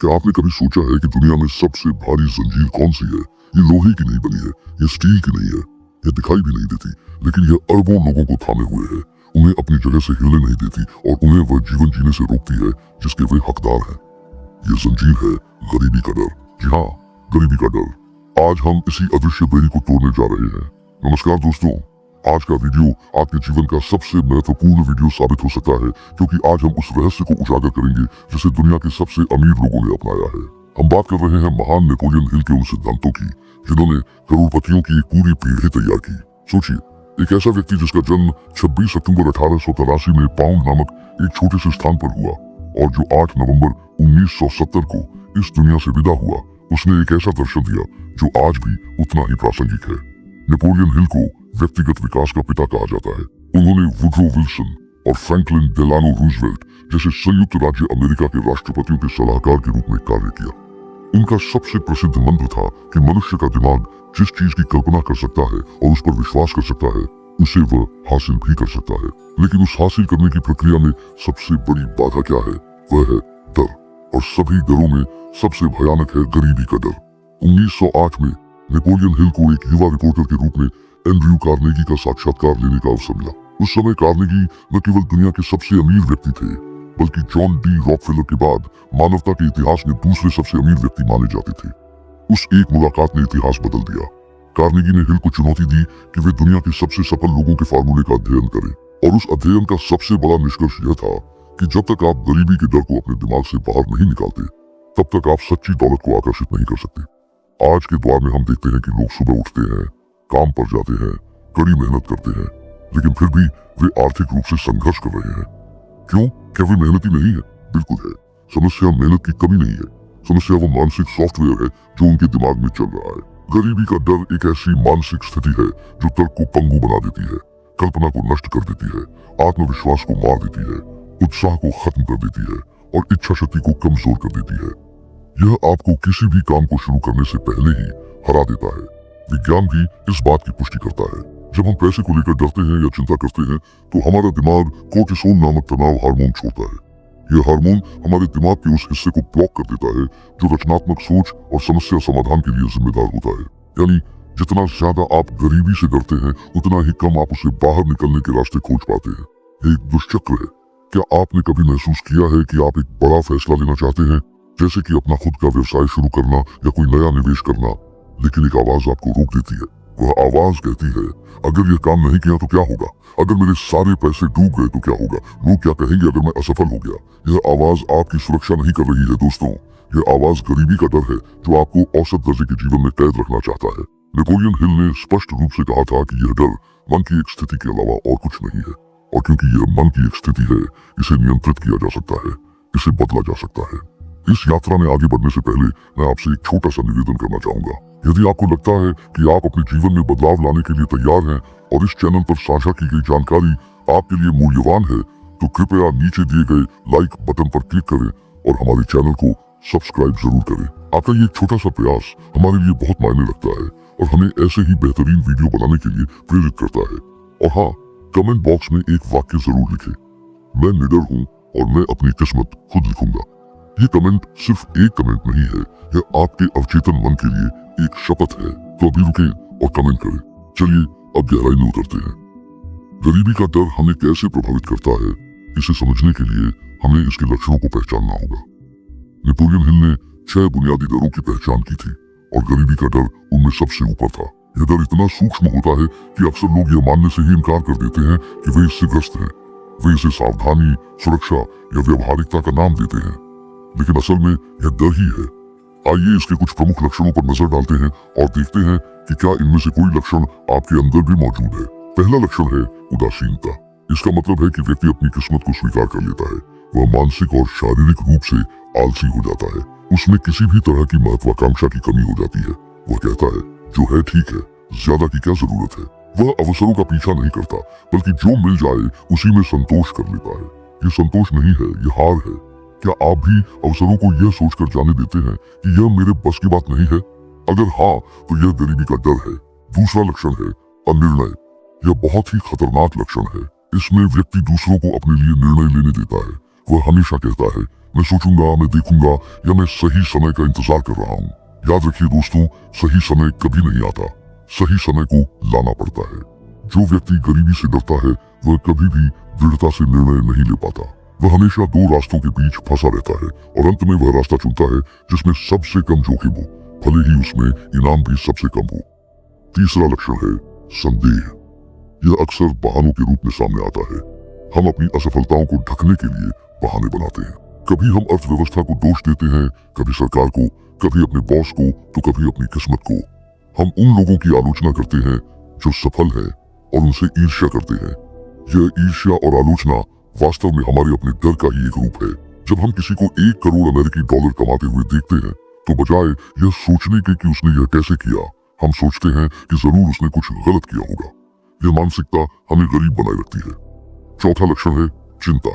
क्या आपने कभी सोचा है कि दुनिया में सबसे भारी जंजीर कौन सी है? ये लोहे की नहीं बनी है, ये स्टील की नहीं है, ये दिखाई भी नहीं देती, लेकिन ये अरबों लोगों को थामे हुए है, उन्हें अपनी जगह से हिलने नहीं देती और उन्हें वह जीवन जीने से रोकती है जिसके वे हकदार हैं। ये जंजीर है गरीबी का डर। जी हाँ, गरीबी का डर। आज हम इसी अदृश्य बेड़ी को तोड़ने जा रहे हैं। नमस्कार दोस्तों, आज का वीडियो आपके जीवन का सबसे महत्वपूर्ण वीडियो साबित हो सकता है, क्योंकि आज हम उस रहस्य को उजागर करेंगे जिसे दुनिया के सबसे अमीर लोगों ने अपनाया है। हम बात कर रहे हैं महान नेपोलियन हिल के उन सिद्धांतों की जिन्होंने करोड़पतियों की एक पूरी पीढ़ी तैयार की। सोचिए, एक ऐसा व्यक्ति जिसका जन्म 26 अक्टूबर 1883 में पाउंड नामक एक छोटे से स्थान पर हुआ और जो 8 नवंबर 1970 को इस दुनिया से विदा हुआ, उसने एक ऐसा दर्शन दिया जो आज भी उतना ही प्रासंगिक है। नेपोलियन हिल को व्यक्तिगत विकास का पिता कहा जाता है। उन्होंने वुडरो विल्सन और फ्रैंकलिन डेलानो रूजवेल्ट जैसे संयुक्त राज्य अमेरिका के राष्ट्रपतियों के सलाहकार के रूप में कार्य किया। उनका सबसे प्रसिद्ध मंत्र था कि मनुष्य का दिमाग जिस चीज की कल्पना कर सकता है और उस पर विश्वास कर सकता है, उसे वह हासिल भी कर सकता है। लेकिन उस हासिल करने की प्रक्रिया में सबसे बड़ी बाधा क्या है? वह है डर, और सभी डरों में सबसे भयानक है गरीबी का डर। 1908 में नेपोलियन हिल को एक युवा रिपोर्टर के रूप में एंड्रयू कार्नेगी का साक्षात्कार लेने का अवसर मिला। उस समय कार्नेगी न केवल दुनिया के सबसे अमीर व्यक्ति थे, बल्कि जॉन डी रॉकफेलर के बाद मानवता के इतिहास में दूसरे सबसे अमीर व्यक्ति माने जाते थे। उस एक मुलाकात ने इतिहास बदल दिया। कार्नेगी ने हिल को चुनौती दी कि वे दुनिया के सबसे सफल लोगों के फार्मूले का अध्ययन करें, और उस अध्ययन का सबसे बड़ा निष्कर्ष यह था कि जब तक आप गरीबी के डर को अपने दिमाग से बाहर नहीं निकालते, तब तक आप सच्ची दौलत को आकर्षित नहीं कर सकते। आज के दौर में हम देखते हैं कि लोग सुबह उठते हैं, काम पर जाते हैं, कड़ी मेहनत करते हैं, लेकिन फिर भी वे आर्थिक रूप से संघर्ष कर रहे हैं। क्यों? क्या वे मेहनती नहीं है? बिल्कुल है। समस्या मेहनत की कमी नहीं है, समस्या वो मानसिक सॉफ्टवेयर है जो उनके दिमाग में चल रहा है। गरीबी का डर एक ऐसी मानसिक स्थिति है जो तर्क को पंगु बना देती है, कल्पना को नष्ट कर देती है, आत्मविश्वास को मार देती है, उत्साह को खत्म कर देती है और इच्छा शक्ति को कमजोर कर देती है। यह आपको किसी भी काम को शुरू करने से पहले ही हरा देता है। विज्ञान भी इस बात की पुष्टि करता है। जब हम पैसे को लेकर डरते हैं या चिंता करते हैं, तो हमारा दिमाग कोर्टिसोल नामक तनाव हार्मोन छोड़ता है। यह हार्मोन हमारे दिमाग के उस हिस्से को ब्लॉक कर देता है जो रचनात्मक सोच और समस्या समाधान के लिए जिम्मेदार होता है। यानी जितना ज्यादा आप गरीबी से डरते हैं, उतना ही कम आप उसे बाहर निकलने के रास्ते खोज पाते हैं। यह एक दुष्चक्र है। क्या आपने कभी महसूस किया है कि आप एक बड़ा फैसला लेना चाहते हैं, जैसे कि अपना खुद का व्यवसाय शुरू करना या कोई नया निवेश करना, लेकिन एक आवाज आपको रोक देती है। वह आवाज कहती है, अगर यह काम नहीं किया तो क्या होगा? अगर मेरे सारे पैसे डूब गए तो क्या होगा? लोग क्या कहेंगे अगर मैं असफल हो गया? यह आवाज आपकी सुरक्षा नहीं कर रही है दोस्तों, यह आवाज गरीबी का डर है जो आपको औसत दर्जे के जीवन में कैद रखना चाहता है। नेपोलियन हिल ने स्पष्ट रूप से कहा था कि यह डर मन की एक स्थिति के अलावा और कुछ नहीं है, और क्योंकि यह मन की एक स्थिति है, इसे नियंत्रित किया जा सकता है, इसे बदला जा सकता है। इस यात्रा में आगे बढ़ने से पहले मैं आपसे एक छोटा सा निवेदन करना चाहूंगा। यदि आपको लगता है कि आप अपने जीवन में बदलाव लाने के लिए तैयार हैं और इस चैनल पर साझा की गई जानकारी आपके लिए मूल्यवान है, तो कृपया नीचे दिए गए लाइक बटन पर क्लिक करें और हमारे चैनल को सब्सक्राइब जरूर करें। आपका ये छोटा सा प्रयास हमारे लिए बहुत मायने रखता है और हमें ऐसे ही बेहतरीन वीडियो बनाने के लिए प्रेरित करता है। और हाँ, कमेंट बॉक्स में एक वाक्य जरूर लिखें, मैं निडर हूँ और मैं अपनी किस्मत खुद लिखूंगा। ये कमेंट सिर्फ एक कमेंट नहीं है, यह आपके अवचेतन मन के लिए एक शपथ है। तो अभी रुकें और कमेंट करें। चलिए अब गहराई में उतरते हैं। गरीबी का डर हमें कैसे प्रभावित करता है, इसे समझने के लिए हमें इसके लक्षणों को पहचानना होगा। नेपोलियन हिल ने 6 बुनियादी डरों की पहचान की थी और गरीबी का डर उनमें सबसे ऊपर था। यह डर इतना सूक्ष्म होता है कि अक्सर लोग यह मानने से ही इनकार कर देते हैं कि वे इससे ग्रस्त हैं। वे इसे सावधानी, सुरक्षा या व्यवहारिकता का नाम देते हैं, लेकिन असल में यह डर ही है। आइए इसके कुछ प्रमुख लक्षणों पर नजर डालते हैं और देखते हैं कि क्या इनमें से कोई लक्षण आपके अंदर भी मौजूद है। पहला लक्षण है उदासीनता। इसका मतलब है कि व्यक्ति अपनी किस्मत को स्वीकार कर लेता है। वह मानसिक और शारीरिक रूप से आलसी हो जाता है। उसमें किसी भी तरह की महत्वाकांक्षा की कमी हो जाती है। वह कहता है, जो है ठीक है, ज्यादा की क्या जरूरत है। वह अवसरों का पीछा नहीं करता, बल्कि जो मिल जाए उसी में संतोष कर लेता है। ये संतोष नहीं है, ये हार है। क्या आप भी अवसरों को यह सोचकर जाने देते हैं कि यह मेरे बस की बात नहीं है? अगर हाँ, तो यह गरीबी का डर है। दूसरा लक्षण है अनिर्णय। यह बहुत ही खतरनाक लक्षण है। इसमें व्यक्ति दूसरों को अपने लिए निर्णय लेने देता है। वह हमेशा कहता है, मैं सोचूंगा, मैं देखूंगा, या मैं सही समय का इंतजार कर रहा हूँ। याद रखिए दोस्तों, सही समय कभी नहीं आता, सही समय को लाना पड़ता है। जो व्यक्ति गरीबी से डरता है वह कभी भी दृढ़ता से निर्णय नहीं ले पाता। वह हमेशा दो रास्तों के बीच फंसा रहता है और अंत में वह रास्ता चुनता है जिसमें सबसे कम जोखिम हो, भले ही उसमें इनाम भी सबसे कम हो। तीसरा लक्षण है संदेह। यह अक्सर बहानों के रूप में सामने आता है। हम अपनी असफलताओं को ढकने के लिए बहाने बनाते हैं। कभी हम अर्थव्यवस्था को दोष देते हैं, कभी सरकार को, कभी अपने बॉस को, तो कभी अपनी किस्मत को। हम उन लोगों की आलोचना करते हैं जो सफल हैं और उनसे ईर्ष्या करते हैं। यह ईर्ष्या और आलोचना वास्तव में हमारे अपने डर का ही एक रूप है। जब हम किसी को 1 करोड़ अमेरिकी डॉलर कमाते हुए देखते हैं तो बजाय यह सोचने के कि उसने यह कैसे किया, हम सोचते हैं कि जरूर उसने कुछ गलत किया होगा। यह मानसिकता हमें गरीब बनाए रखती है। चौथा लक्षण है चिंता।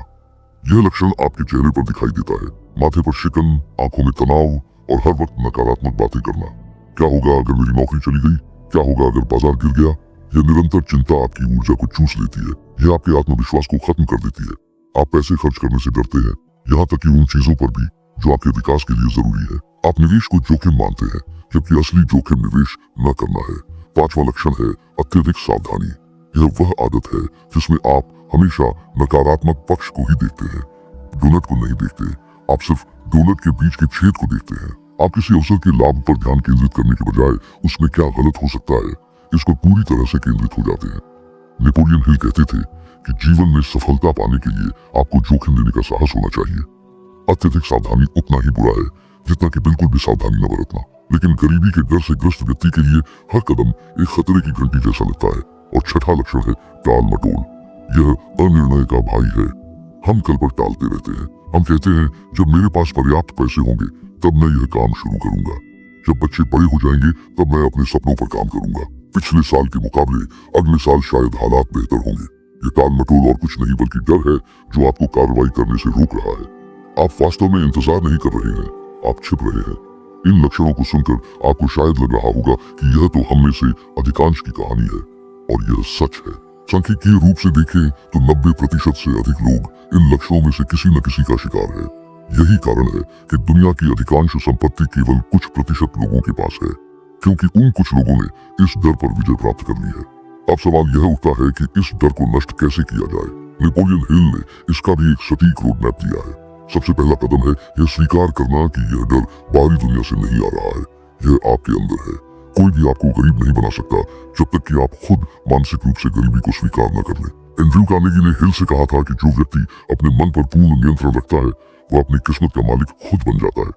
यह लक्षण आपके चेहरे पर दिखाई देता है। माथे पर शिकन, आंखों में तनाव और हर वक्त नकारात्मक बातें करना। क्या होगा अगर मेरी नौकरी चली गई? क्या होगा अगर बाजार गिर गया? यह निरंतर चिंता आपकी ऊर्जा को चूस लेती है। यह आपके आत्मविश्वास को खत्म कर देती है। आप पैसे खर्च करने से डरते हैं, यहाँ तक कि उन चीजों पर भी जो आपके विकास के लिए जरूरी है। आप निवेश को जोखिम मानते हैं, जबकि असली जोखिम निवेश न करना है। पांचवा लक्षण है अत्यधिक सावधानी। यह वह आदत है जिसमें आप हमेशा नकारात्मक पक्ष को ही देखते हैं, डोनट को नहीं देखते। आप सिर्फ डोनट के बीच के छेद को देखते हैं। आप किसी अवसर के लाभ पर ध्यान केंद्रित करने के बजाय उसमें क्या गलत हो सकता है, इस पर पूरी तरह से केंद्रित हो जाते हैं। नेपोलियन हिल कहते थे कि जीवन में सफलता पाने के लिए आपको जोखिम लेने का साहस होना चाहिए। अत्यधिक सावधानी उतना ही बुरा है जितना कि बिल्कुल भी सावधानी न बरतना। लेकिन गरीबी के डर से ग्रस्त व्यक्ति के लिए हर कदम एक खतरे की घंटी जैसा लगता है। और छठा लक्षण है टाल मटोल। यह अनिर्णय का भाई है। हम कल पर टालते रहते हैं। हम कहते हैं जब मेरे पास पर्याप्त पैसे होंगे तब मैं यह काम शुरू करूंगा, जब बच्चे बड़े हो जाएंगे तब मैं अपने सपनों पर काम करूंगा, पिछले साल के मुकाबले अगले साल शायद हालात बेहतर होंगे। ये टाल मटोल और कुछ नहीं बल्कि डर है जो आपको कार्रवाई करने से रोक रहा है। आप वास्तव में इंतजार नहीं कर रहे हैं, आप छिप रहे हैं। इन लक्षणों को सुनकर आपको शायद लग रहा होगा कि यह तो हम में से अधिकांश की कहानी है, और यह सच है। सांख्यिकीय रूप से देखें तो 90% से अधिक लोग इन लक्षणों में से किसी न किसी का शिकार है। यही कारण है कि दुनिया की अधिकांश संपत्ति केवल कुछ प्रतिशत लोगों के पास है, क्योंकि उन कुछ लोगों ने इस डर पर विजय प्राप्त कर ली है। अब सवाल यह उठता है कि इस डर को नष्ट कैसे किया जाए। नेपोलियन हिल ने इसका भी एक सटीक रोड मैप दिया है। सबसे पहला कदम है यह स्वीकार करना कि यह डर बाहरी दुनिया से नहीं आ रहा है, यह आपके अंदर है। कोई भी आपको गरीब नहीं बना सकता जब तक कि आप खुद मानसिक रूप से गरीबी को स्वीकार न कर लें। एंड्रयू कार्नेगी ने हिल से कहा था कि जो व्यक्ति अपने मन पर पूर्ण नियंत्रण रखता है वो अपनी किस्मत का मालिक खुद बन जाता है।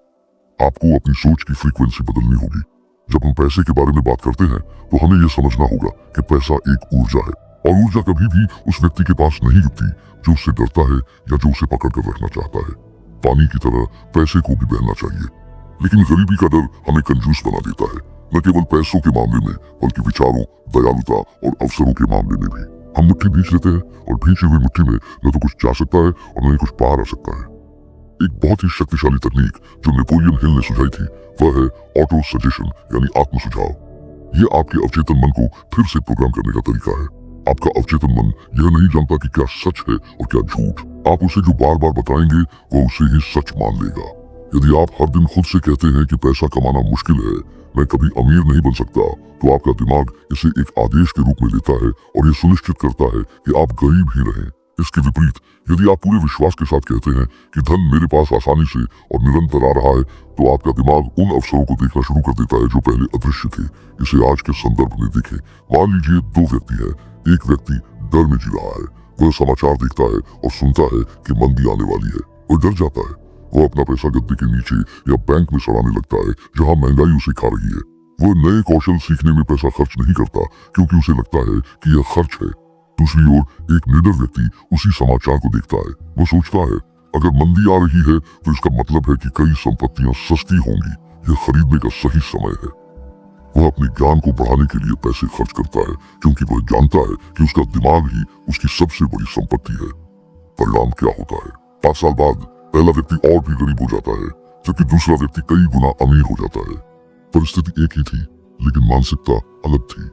आपको अपनी सोच की फ्रीक्वेंसी बदलनी होगी। जब हम पैसे के बारे में बात करते हैं तो हमें यह समझना होगा कि पैसा एक ऊर्जा है, और ऊर्जा कभी भी उस व्यक्ति के पास नहीं रुकती जो उससे डरता है या जो उसे पकड़ कर रखना चाहता है। पानी की तरह पैसे को भी बहना चाहिए, लेकिन गरीबी का डर हमें कंजूस बना देता है, न केवल पैसों के मामले में बल्कि विचारों, दयालुता और अवसरों के मामले में भी। हम मुट्ठी भींच लेते हैं और भींची हुई मुट्ठी में न तो कुछ जा सकता है और न ही कुछ बाहर आ सकता है। एक बहुत ही शक्तिशाली तकनीक जो नेपोलियन हिल ने सुझाई थी वह है ऑटो सजेशन, यानी आत्म सुझाव। यह आपके अवचेतन मन को फिर से प्रोग्राम करने का तरीका है। आपका अवचेतन मन यह नहीं जानता कि क्या सच है और क्या झूठ। आप उसे जो बार बार बताएंगे वह उसे ही सच मान लेगा। यदि आप हर दिन खुद से कहते हैं कि पैसा कमाना मुश्किल है, मैं कभी अमीर नहीं बन सकता, तो आपका दिमाग इसे एक आदेश के रूप में लेता है और यह सुनिश्चित करता है कि आप गरीब ही रहें। इसके विपरीत यदि आप पूरे विश्वास के साथ कहते हैं कि धन मेरे पास आसानी से और निरंतर आ रहा है, तो आपका दिमाग उन अवसरों को देखना शुरू कर देता है जो पहले अदृश्य थे। इसे आज के संदर्भ में देखें। मान लीजिए दो व्यक्ति हैं। एक व्यक्ति डर में जी रहा है। वह समाचार देखता है और सुनता है कि मंदी आने वाली है। वह डर जाता है। वह अपना पैसा गद्दे के नीचे या बैंक में सड़ाने लगता है जहां महंगाई उसे खा रही है। वह नए कौशल सीखने में पैसा खर्च नहीं करता क्योंकि उसे लगता है कि यह खर्च है। दूसरी ओर एक निडर व्यक्ति उसी समाचार को देखता है। वह सोचता है अगर मंदी आ रही है तो इसका मतलब है कि कई संपत्तियां सस्ती होंगी, यह खरीदने का सही समय है। वह अपने ज्ञान को बढ़ाने के लिए पैसे खर्च करता है क्योंकि वह जानता है कि उसका दिमाग ही उसकी सबसे बड़ी संपत्ति है। परिणाम क्या होता है? 5 साल बाद पहला व्यक्ति और भी गरीब हो जाता है, जबकि दूसरा व्यक्ति कई गुना अमीर हो जाता है। परिस्थिति एक ही थी, लेकिन मानसिकता अलग थी।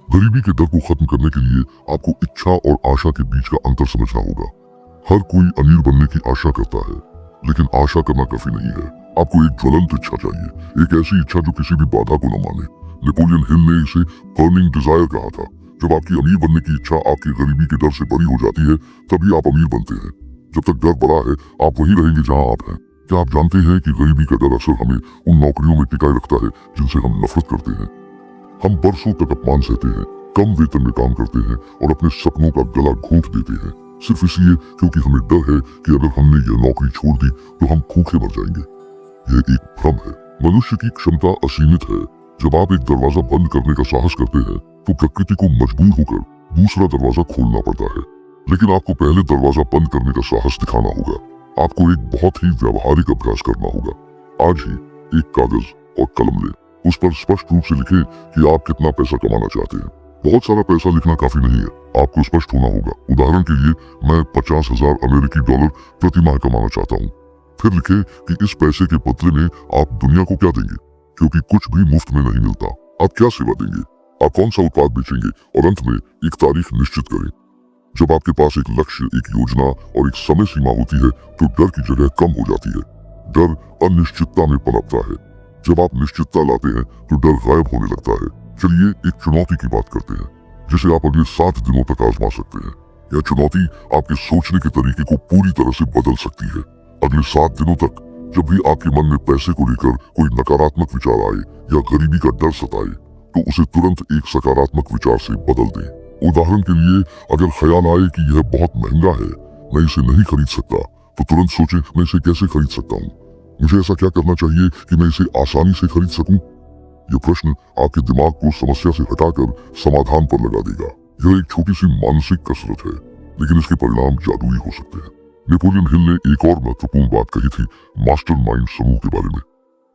गरीबी के डर को खत्म करने के लिए आपको इच्छा और आशा के बीच का अंतर समझना होगा। हर कोई अमीर बनने की आशा करता है, लेकिन आशा करना काफी नहीं है। आपको एक ज्वलंत इच्छा चाहिए, एक ऐसी इच्छा जो किसी भी बाधा को न माने। नेपोलियन हिल ने इसे बर्निंग डिजायर कहा था। जब आपकी अमीर बनने की इच्छा आपकी गरीबी के डर से बड़ी हो जाती है, तभी आप अमीर बनते हैं। जब तक डर बड़ा है, आप वहीं रहेंगे जहां आप हैं। क्या आप जानते हैं कि गरीबी का डर अक्सर हमें उन नौकरियों में टिकाए रखता है जिनसे हम नफरत करते हैं। हम बरसों तक अपमान सहते हैं, कम वेतन में काम करते हैं और अपने सपनों का गला घोंट देते हैं, सिर्फ इसलिए क्योंकि हमें डर है कि अगर हमने यह नौकरी छोड़ दी तो हम भूखे मर जाएंगे। यह एक भ्रम है। मनुष्य की क्षमता असीमित है। जब आप एक दरवाजा बंद करने का साहस करते हैं तो प्रकृति को मजबूर होकर दूसरा दरवाजा खोलना पड़ता है। लेकिन आपको पहले दरवाजा बंद करने का साहस दिखाना होगा। आपको एक बहुत ही व्यावहारिक अभ्यास करना होगा। आज ही एक कागज और कलम लें, उस पर स्पष्ट रूप से लिखें कि आप कितना पैसा कमाना चाहते हैं। बहुत सारा पैसा लिखना काफी नहीं है, आपको स्पष्ट होना होगा। उदाहरण के लिए, मैं 50,000 अमेरिकी डॉलर प्रति माह कमाना चाहता हूँ। फिर लिखें कि इस पैसे के बदले में आप दुनिया को क्या देंगे, क्योंकि कुछ भी मुफ्त में नहीं मिलता। आप क्या सेवा देंगे, आप कौन सा उत्पाद बेचेंगे, और अंत में एक तारीख निश्चित करें। जब आपके पास एक लक्ष्य, एक योजना और एक समय सीमा होती है तो डर की जगह कम हो जाती है। डर अनिश्चितता में पनपता है। जब आप निश्चितता लाते हैं तो डर गायब होने लगता है। चलिए एक चुनौती की बात करते हैं जिसे आप अगले 7 दिनों तक आजमा सकते हैं। यह चुनौती आपके सोचने के तरीके को पूरी तरह से बदल सकती है। अगले 7 दिनों तक जब भी आपके मन में पैसे को लेकर कोई नकारात्मक विचार आए या गरीबी का डर सताए तो उसे तुरंत एक सकारात्मक विचार से बदल दें। उदाहरण के लिए, अगर ख्याल आए कि यह बहुत महंगा है, मैं इसे नहीं खरीद सकता, तो तुरंत सोचें, मैं इसे कैसे खरीद सकता हूँ। मुझे ऐसा क्या करना चाहिए कि मैं इसे आसानी से खरीद सकूं? यह प्रश्न आपके दिमाग को समस्या से हटाकर समाधान पर लगा देगा। यह एक छोटी सी मानसिक कसरत है, लेकिन इसके परिणाम जादुई हो सकते हैं। नेपोलियन हिल ने एक और महत्वपूर्ण बात कही थी, मास्टरमाइंड समूह के बारे में।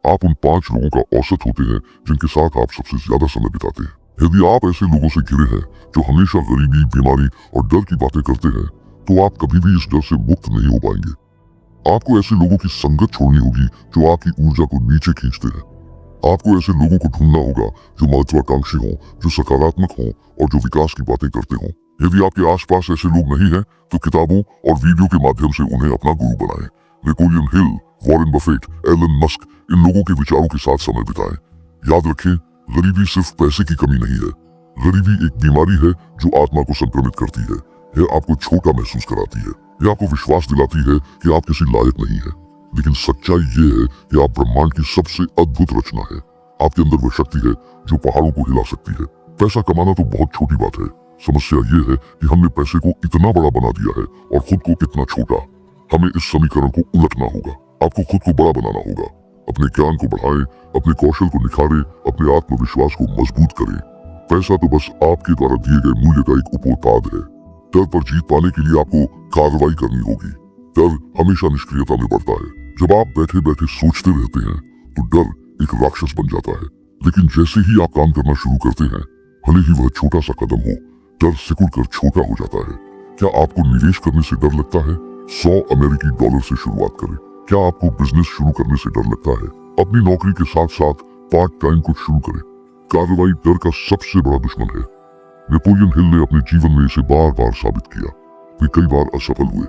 आप उन 5 लोगों का औसत होते हैं जिनके साथ आप सबसे ज्यादा समय बिताते हैं। यदि आप ऐसे लोगों से घिरे हैं जो हमेशा गरीबी, बीमारी और डर की बातें करते हैं, तो आप कभी भी इस डर से मुक्त नहीं हो पाएंगे। आपको ऐसे लोगों की संगत छोड़नी होगी जो आपकी ऊर्जा को नीचे खींचते हैं। आपको ऐसे लोगों को ढूंढना होगा जो महत्वाकांक्षी हों, जो सकारात्मक हों और जो विकास की बातें करते हों। यदि आपके आसपास ऐसे लोग नहीं हैं, तो किताबों और वीडियो के माध्यम से उन्हें अपना गुरु बनाएं। Napoleon Hill, Warren Buffett, Elon Musk, इन लोगों के विचारों के साथ समय बिताएं। याद रखें, गरीबी सिर्फ पैसे की कमी नहीं है। गरीबी एक बीमारी है जो आत्मा को संक्रमित करती है। यह आपको छोटा महसूस कराती है। यह आपको विश्वास दिलाती है कि आप किसी लायक नहीं है। लेकिन सच्चाई ये है कि आप ब्रह्मांड की सबसे अद्भुत रचना है। आपके अंदर वह शक्ति है जो पहाड़ों को हिला सकती है। पैसा कमाना तो बहुत छोटी बात है। समस्या ये है कि हमने पैसे को इतना बड़ा बना दिया है और खुद को इतना छोटा। हमें इस समीकरण को उलटना होगा। आपको खुद को बड़ा बनाना होगा। अपने ज्ञान को बढ़ाएं, अपने कौशल को निखारें, अपने आत्मविश्वास को मजबूत करें। पैसा तो बस आपके द्वारा दिए गए मूल्य का एक उपोत्पाद है। डर पर जीत पाने के लिए आपको कार्रवाई करनी होगी। डर हमेशा निष्क्रियता में बढ़ता है। जब आप बैठे बैठे सोचते रहते हैं तो डर एक राक्षस बन जाता है। लेकिन जैसे ही आप काम करना शुरू करते हैं, भले ही वह छोटा सा कदम हो, डर सिकुड़ कर छोटा हो जाता है। क्या आपको निवेश करने से डर लगता है? 100 अमेरिकी डॉलर से शुरुआत करें। क्या आपको बिजनेस शुरू करने से डर लगता है? अपनी नौकरी के साथ साथ पार्ट टाइम कुछ शुरू करें। कार्रवाई डर का सबसे बड़ा दुश्मन है। नेपोलियन हिल ने अपने जीवन में इसे बार बार साबित किया। वे कई बार असफल हुए,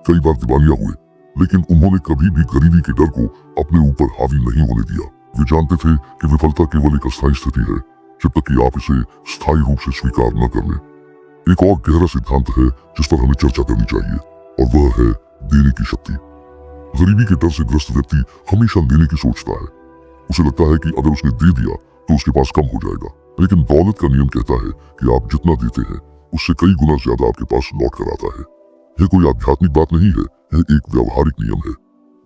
कई बार दिवालिया हुए, लेकिन उन्होंने कभी भी गरीबी के डर को अपने ऊपर हावी नहीं होने दिया। वे जानते थे कि विफलता केवल एक अस्थायी स्थिति है, जब तक कि आप इसे स्थायी रूप से स्वीकार न कर लें। एक और गहरा सिद्धांत है जिस पर हमें चर्चा करनी चाहिए, और वह है देने की शक्ति। गरीबी के डर से ग्रस्त व्यक्ति हमेशा लेने की सोचता है। उसे लगता है कि अगर उसने दे दिया तो उसके पास कम हो जाएगा। लेकिन दौलत का नियम कहता है कि आप जितना देते हैं उससे कई गुना ज्यादा आपके पास लौट कर आता है। यह कोई आध्यात्मिक बात नहीं है, यह एक व्यावहारिक नियम है।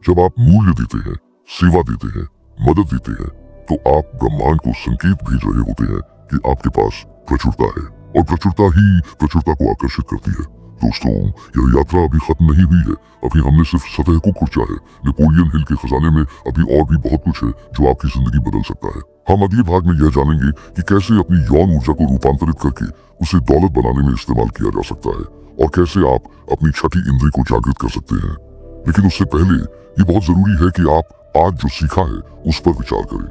जब आप मूल्य देते हैं, सेवा देते हैं, मदद देते हैं, तो आप ब्रह्मांड को संकेत भेज रहे होते हैं कि आपके पास प्रचुरता है, और प्रचुरता ही प्रचुरता को आकर्षित करती है। दोस्तों, यह यात्रा अभी खत्म नहीं हुई है। अभी हमने सिर्फ सतह को खुरचा है। नेपोलियन हिल के खजाने में अभी और भी बहुत कुछ है जो आपकी जिंदगी बदल सकता है। हम अगले भाग में यह जानेंगे कि कैसे अपनी यौन ऊर्जा को रूपांतरित करके उसे दौलत बनाने में इस्तेमाल किया जा सकता है, और कैसे आप अपनी छठी इंद्री को जागृत कर सकते हैं। लेकिन उससे पहले ये बहुत जरूरी है कि आप आज जो सीखा है उस पर विचार करें।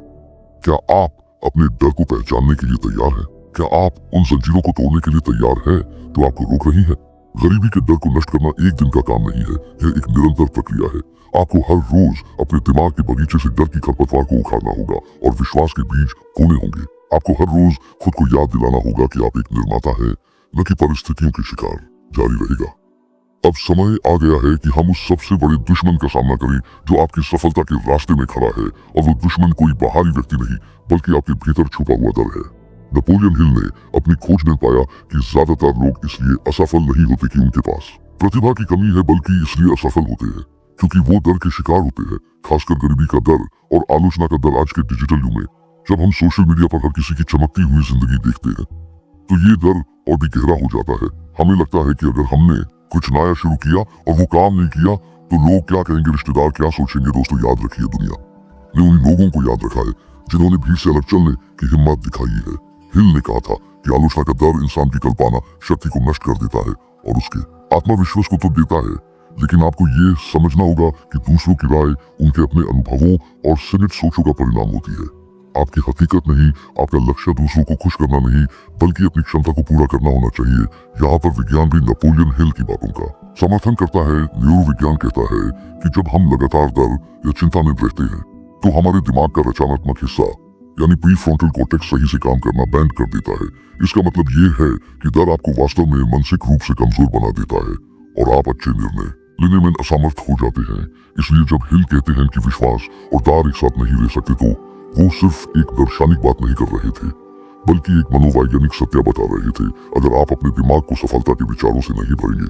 क्या आप अपने डर को पहचानने के लिए तैयार हैं? क्या आप उन जंजीरों को तोड़ने के लिए तैयार हैं जो आपको रोक रही है? गरीबी के डर को नष्ट करना एक दिन का काम नहीं है, यह एक निरंतर प्रक्रिया है। आपको हर रोज अपने दिमाग के बगीचे से डर की खरपतवार को उखाड़ना होगा और विश्वास के बीज बोने होंगे। आपको हर रोज खुद को याद दिलाना होगा कि आप एक निर्माता हैं, न कि परिस्थितियों के शिकार। जारी रहेगा। अब समय आ गया है कि हम उस सबसे बड़े दुश्मन का सामना करें जो आपकी सफलता के रास्ते में खड़ा है, और वो दुश्मन कोई बाहरी व्यक्ति नहीं बल्कि आपके भीतर छुपा हुआ डर है। नेपोलियन हिल ने अपनी खोज में पाया कि ज्यादातर लोग इसलिए असफल नहीं होते कि उनके पास प्रतिभा की कमी है, बल्कि इसलिए असफल होते हैं क्योंकि वो डर के शिकार होते हैं, खासकर गरीबी का डर और आलोचना का डर। आज के डिजिटल युग में जब हम सोशल मीडिया पर हर किसी की चमकती हुई जिंदगी देखते हैं तो ये डर और भी गहरा हो जाता है। हमें लगता है कि अगर हमने कुछ नया शुरू किया और वो काम नहीं किया तो लोग क्या कहेंगे, रिश्तेदार क्या सोचेंगे। दोस्तों, याद रखिए, दुनिया ने उन लोगों को याद रखा है जिन्होंने भीड़ से अलग चलने की हिम्मत दिखाई है। हिल ने कहा था कि आलोचना का डर इंसान की कल्पना शक्ति को नष्ट कर देता है और उसके आत्मविश्वास को तो देता है, लेकिन आपको ये समझना होगा कि दूसरों की राय उनके अपने अनुभवों और सीमित सोचों का परिणाम होती है। आपकी हकीकत नहीं, आपका लक्ष्य दूसरों को खुश करना नहीं बल्कि अपनी क्षमता को पूरा करना होना चाहिए। यहाँ पर विज्ञान भी नेपोलियन हिल की बातों का समर्थन करता है। न्यूरोविज्ञान कहता है कि जब हम लगातार डर या चिंता में रहते हैं तो हमारे दिमाग का रचनात्मक हिस्सा यानी प्रीफ्रंटल कॉर्टेक्स सही से काम करना बैंड कर देता है। इसका मतलब ये है कि डर आपको वास्तव में मानसिक रूप से कमजोर बना देता है और आप अच्छे निर्णय लेने में असमर्थ हो जाते हैं। इसलिए जब हिल कहते हैं कि विश्वास और डर एक साथ नहीं रह सकते, तो वो सिर्फ एक दार्शनिक बात नहीं कर रहे थे बल्कि एक मनोवैज्ञानिक सत्य बता रहे थे। अगर आप अपने दिमाग को सफलता के विचारों से नहीं भरेंगे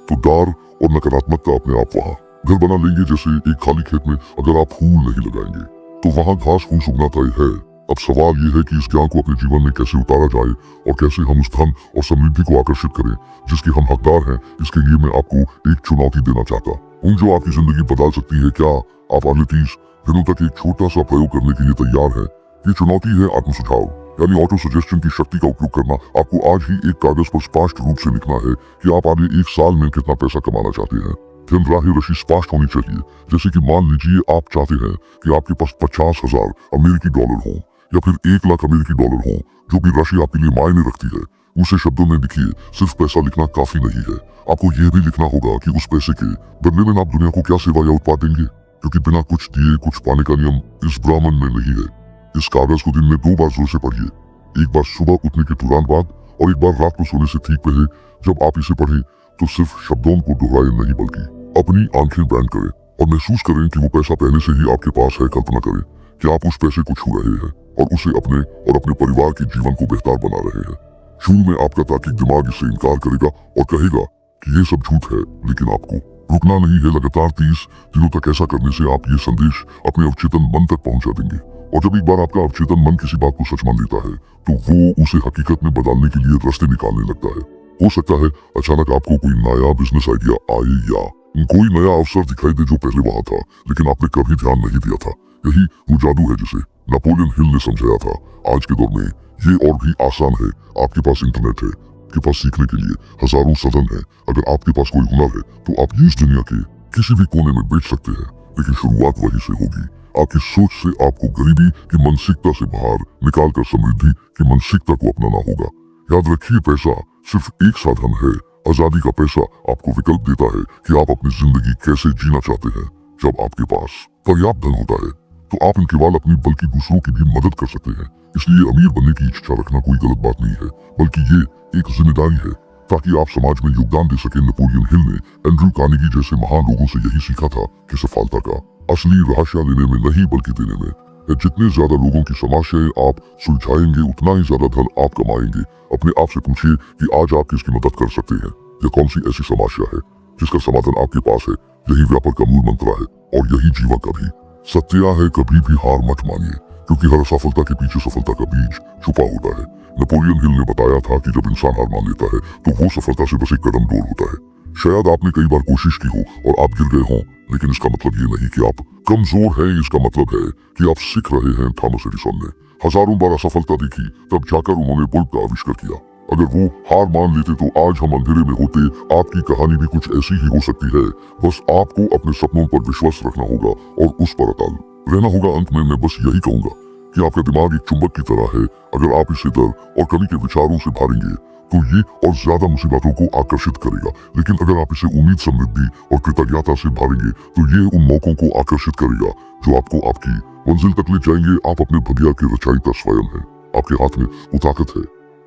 तो डर और नकारात्मकता अपने आप वहां घर बना लेंगे। जैसे एक खाली खेत में अगर आप फूल नहीं लगाएंगे तो वहां घास फूस उगना तय है। अब सवाल यह है कि इस ज्ञान को अपने जीवन में कैसे उतारा जाए और कैसे हम उस धन और समृद्धि को आकर्षित करें जिसके हम हकदार हैं। इसके लिए मैं आपको एक चुनौती देना चाहता हूँ जो आपकी जिंदगी बदल सकती है। क्या आप अगले 30 दिनों तक एक छोटा सा प्रयोग करने के लिए तैयार है? ये चुनौती है आत्म सुझाव यानी ऑटो सजेशन की शक्ति का उपयोग करना। आपको आज ही एक कागज पर स्पष्ट रूप से लिखना है कि आप आगे 1 साल में कितना पैसा कमाना चाहते हैं। फिर राह रशी स्पष्ट होनी चाहिए। जैसे कि मान लीजिए आप चाहते हैं कि आपके पास 50,000 अमेरिकी डॉलर हो या फिर 1 लाख अमेरिकी डॉलर हो, जो भी राशि आपके लिए मायने रखती है उसे शब्दों में लिखिए। सिर्फ पैसा लिखना काफी नहीं है, आपको यह भी लिखना होगा कि उस पैसे के बदले में आप दुनिया को क्या सेवा या उत्पाद देंगे, क्योंकि बिना कुछ दिए कुछ पाने का नियम इस ब्राह्मण में नहीं है। इस कागज को दिन में 2 बार जोर से पढ़िए, एक बार सुबह उठने के तुरंत बाद और एक बार रात को सोने से ठीक पहले। जब आप इसे पढ़ें तो सिर्फ शब्दों को दोहराए नहीं बल्कि अपनी आंखें बैंड करें और महसूस करें कि वो पैसा पहले से ही आपके पास है। कल्पना करें कि आप उस पैसे को छू रहे हैं और उसे अपने और अपने परिवार के जीवन को बेहतर बना रहे हैं। शुरू में आपका तार्किक दिमाग इससे इनकार करेगा और कहेगा कि ये सब झूठ है, लेकिन आपको रुकना नहीं है। लगातार 30 दिनों तक ऐसा करने से आप ये संदेश अपने अवचेतन मन तक पहुंचा देंगे, और जब एक बार आपका अवचेतन मन किसी बात को सच मान लेता है तो वो उसे हकीकत में बदलने के लिए रास्ते निकालने लगता है। हो सकता है अचानक आपको कोई नया बिजनेस आइडिया आए या कोई नया अवसर दिखाई दे जो पहले वहां था लेकिन आपने कभी ध्यान नहीं दिया था। यही वो जादू है जिसे नेपोलियन हिल ने समझाया था। आज के दौर में ये और भी आसान है। आपके पास इंटरनेट है, आपके पास सीखने के लिए हजारों साधन है। अगर आपके पास कोई हुनर है तो आप इस दुनिया के किसी भी कोने में बेच सकते हैं, लेकिन शुरुआत वहीं से होगी। आपकी सोच से आपको गरीबी की मानसिकता से बाहर निकालकर समृद्धि की मानसिकता को अपनाना होगा। याद रखिए, पैसा सिर्फ एक साधन है। आजादी का पैसा आपको विकल्प देता है कि आप अपनी जिंदगी कैसे जीना चाहते हैं। जब आपके पास पर्याप्त धन होता है तो आप न केवल अपनी बल्कि दूसरों की भी मदद कर सकते हैं। इसलिए अमीर बनने की इच्छा रखना कोई गलत बात नहीं है, बल्कि ये एक जिम्मेदारी है ताकि आप समाज में योगदान दे सके। नेपोलियन हिल ने एंड्रू कार्नेगी जैसे महान लोगों से यही सीखा था कि सफलता का असली रहस्य लेने में नहीं बल्कि देने में है। जितने ज्यादा लोगों की समस्याएं आप सुलझाएंगे उतना ही ज्यादा धन आप कमाएंगे। अपने आप से पूछिए कि आज आप किसकी मदद कर सकते हैं या कौन सी ऐसी समस्या है जिसका समाधान आपके पास है। यही व्यापार का मूल मंत्र है और यही जीवन का भी सत्य है। कभी भी हार मत मानिए, क्योंकि हर सफलता के पीछे सफलता का बीज छुपा होता है। नेपोलियन हिल ने बताया था कि जब इंसान हार मान लेता है तो वो सफलता से बस एक कदम दूर होता है। शायद आपने कई बार कोशिश की हो और आप गिर गए हों, लेकिन इसका मतलब ये नहीं कि आप कमजोर हैं। इसका मतलब है कि आप सीख रहे हैं। थॉमस एडिसन ने हजारों बार असफलता देखी, तब जाकर उन्होंने बल्ब का आविष्कार किया। अगर वो हार मान लेते तो आज हम अंधेरे में होते। आपकी कहानी भी कुछ ऐसी ही हो सकती है। बस आपको अपने सपनों पर विश्वास रखना होगा और उस पर अटल रहना होगा। अंत में मैं बस यही कहूंगा कि आपका दिमाग एक चुंबक की तरह है। अगर आप इसे डर और कमी के विचारों से भरेंगे तो ये और ज्यादा मुसीबतों को आकर्षित करेगा। लेकिन अगर आप इसे उम्मीद, समृद्धि और कृतज्ञता से भरेंगे तो ये उन मौकों को आकर्षित करेगा जो आपको आपकी मंजिल तक ले जाएंगे। आप अपने भाग्य के रचयिता स्वयं हैं। आपके हाथ में वो ताकत है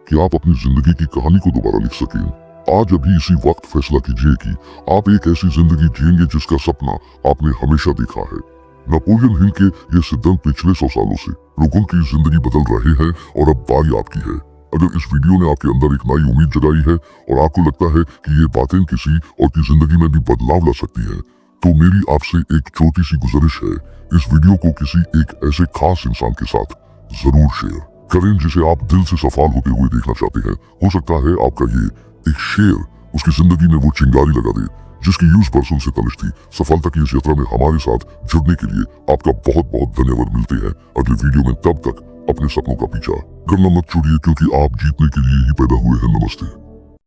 कि आप अपनी जिंदगी की कहानी को दोबारा लिख सकें। आज अभी इसी वक्त फैसला कीजिए कि आप एक ऐसी जिंदगी जिएंगे जिसका सपना आपने हमेशा देखा है। नेपोलियन हिल के ये सिद्धांत पिछले 100 सालों से लोगों की जिंदगी बदल रहे हैं और अब बारी आपकी है। अगर इस वीडियो ने आपके अंदर एक नई उम्मीद जगाई है और आपको लगता है कि ये बातें किसी और की जिंदगी में भी बदलाव ला सकती हैं, तो मेरी आपसे एक छोटी सी गुजारिश है, इस वीडियो को किसी एक ऐसे खास इंसान के साथ जरूर शेयर करें जिसे आप दिल से सफल होते हुए देखना चाहते हैं। हो सकता है आपका ये एक शेयर उसकी जिंदगी में वो चिंगारी लगा दे जिसकी यूज पर्सन से तनिश थी। सफलता की इस यात्रा में हमारे साथ जुड़ने के लिए आपका बहुत बहुत धन्यवाद। मिलते हैं अगले वीडियो में, तब तक अपने सपनों का पीछा करना मत छोड़िए, क्योंकि आप जीतने के लिए ही पैदा हुए हैं। नमस्ते।